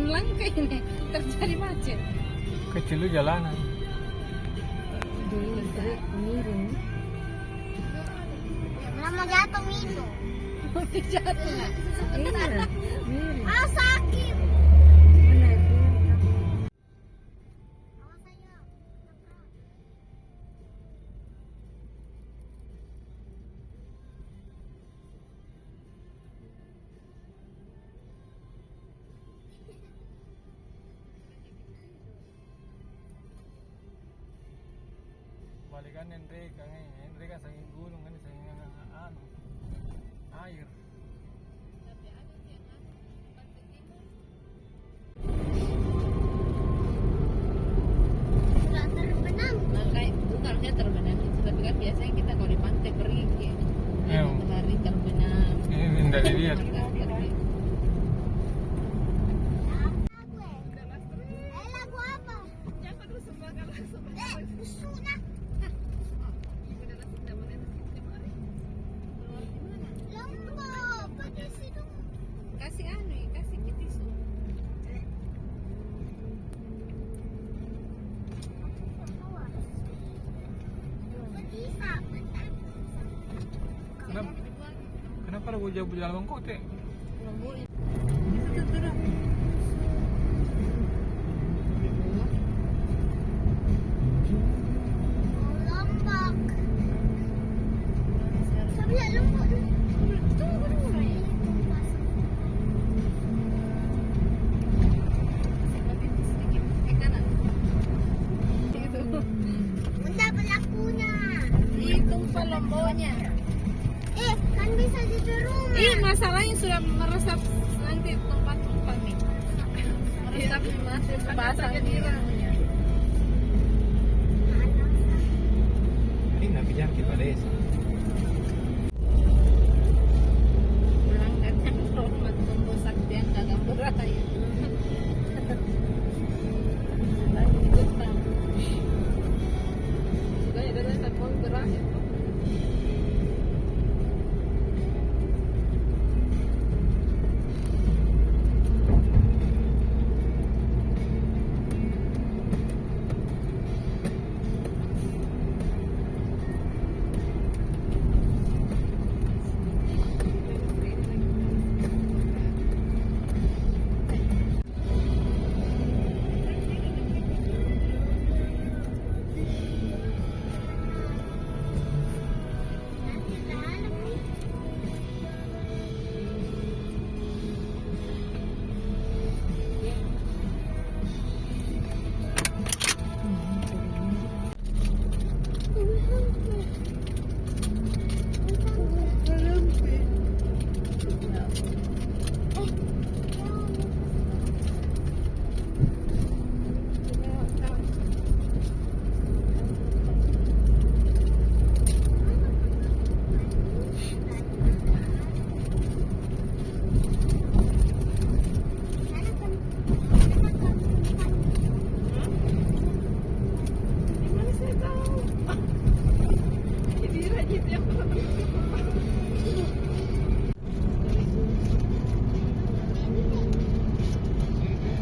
jalan langka ini terjadi macet. Kecil lu jalanan. Miring. Lama jatuh minum. Jatuh nggak? Iya, miring. Ah, sakit. Mana itu? Awas aja. Balikan Hendrik kan saking gulung kan saking air. Sudah terbenam. Makanya bukannya terbenam itu, tapi kan biasanya kita kalau di pantai pergi ya. Iya. Matahari terbenam. Ini tidak dilihat. Lagu apa? Sunah. Lombok, pergi situ. Kasih kasih tisu. Pergi sama. Kenapa lu jauh jalan bangkote? Lombok. Sebelah Lombok. Tunggu dulu ya. Bunda pelakunya. Itu Lomboknya. Kan bisa di rumah. Masalahnya sudah meresap nanti tempat nih. Meresap masih basah di rumahnya. Ini nabi jangan kita desa. Pulang kan hormat membosak dia kagak beraya. Lagi itu tahu. Sudah ada rasa mau beraya.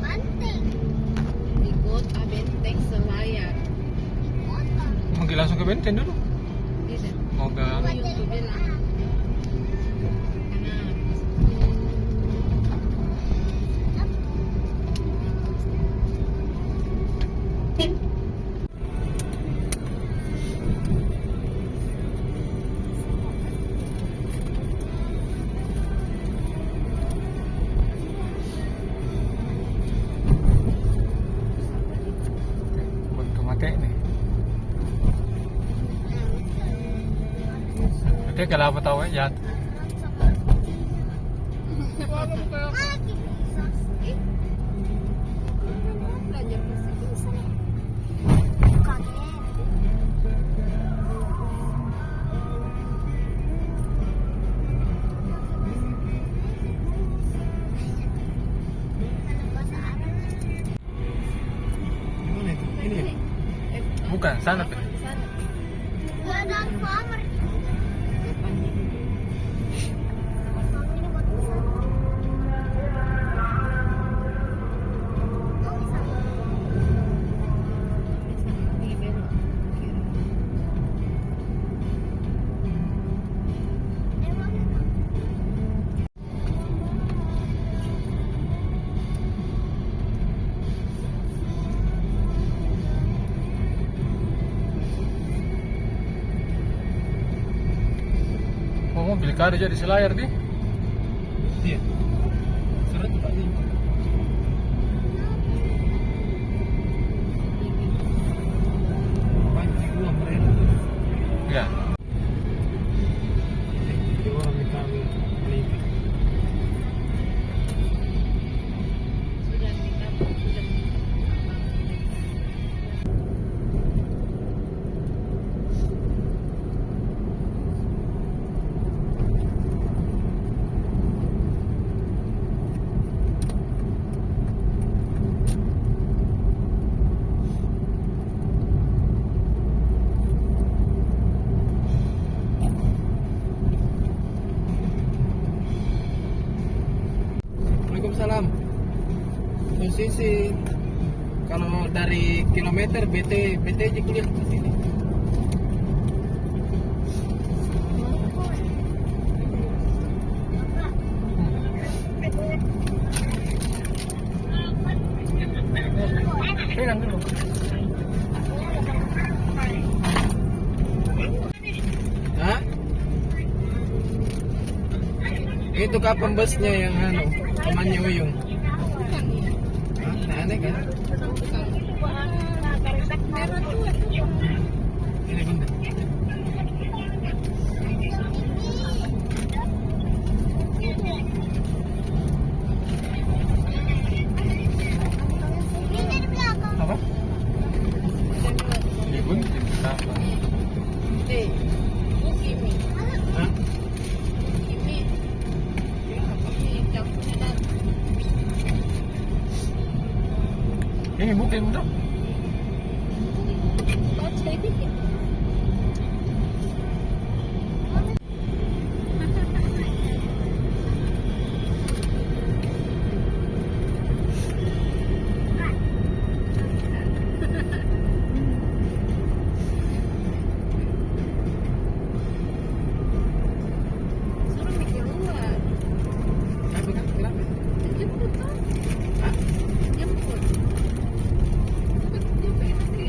Banteng. Di kota Benteng Selayar. Mungkin langsung ke Benteng dulu. Tidak. Mau ke Apa YouTube bilang? Karena buat ke Mate nih. Oke, kalau apa tahu ya. Lagi bisa. belajar musik bisa. Kaget. Kalau bahasa Arab. Gimana itu? Ini ya? Bukan, sana Pe. Sana. Gua ada Alfamart. Depannya. Alfamart ini buat pesan. Delikado jadi selayar di. Iya. Surat Pak ini. Panji gua mereka. Ya. Jadi orang minta menikah. Sudah nikah, sudah. Waalaikumsalam. Posisi kalau dari kilometer BT aja kuliah ke sini. Pegang dulu. Hah? Itu kapan busnya yang temannya Uyung? Bukan ya? Hah? Nah, aneh kan? Bukan. Merah tua. Ini bener. Ini di belakang. Apa? Ini pun apa? Kimi. Hah? Kimi. Ini campurnya dan Ini bukan dong. baca ini. Suruh mikir luar. Apa kan? Kenapa? Jemput kan? Hah? Jemput. Jemput nanti.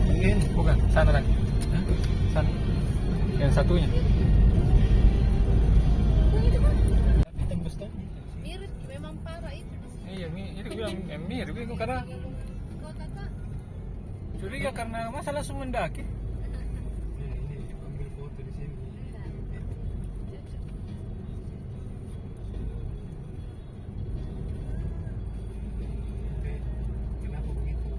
Mungkin. Bukan, sana kan. Hah? Sana. Yang satunya. Oh, itu kan Ditembus tuh. mirip, memang parah itu di sini. Iya, ini bilang mirip itu karena Kau kakak curiga karena masa langsung mendaki. Nah, ini ambil foto di sini. Oke. Kenapa begitu?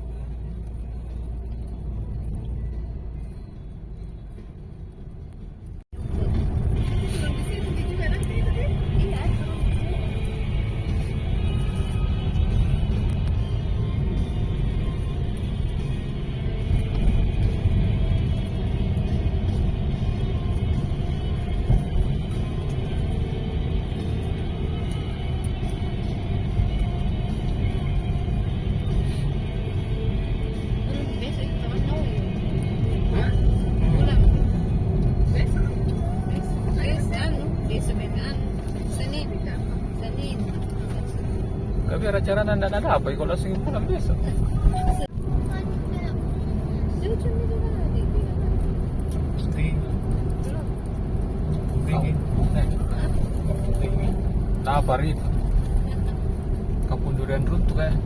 turun di situ juga nanti itu deh. Iya, turun di situ. Turun besok itu teman kau ya. Hah? Pulang. Besok. Besok anu. Senin. Senin. Tapi acara nanda ada apa? Kalau langsung pulang besok. Cucu ni juga lagi. Stay. Belum. Stay. Tak apa itu. Kampung durian runtuh kan.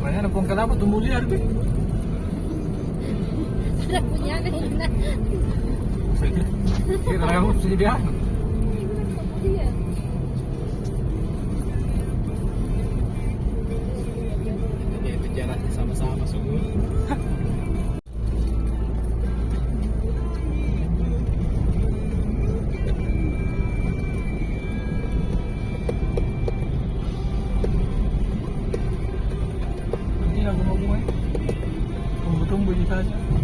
Mana pun kenapa tumbuh liar bi? Ada punya ada yang nak. Kira kamu sih dia. Iya. Jadi itu jaraknya sama-sama semua. siya.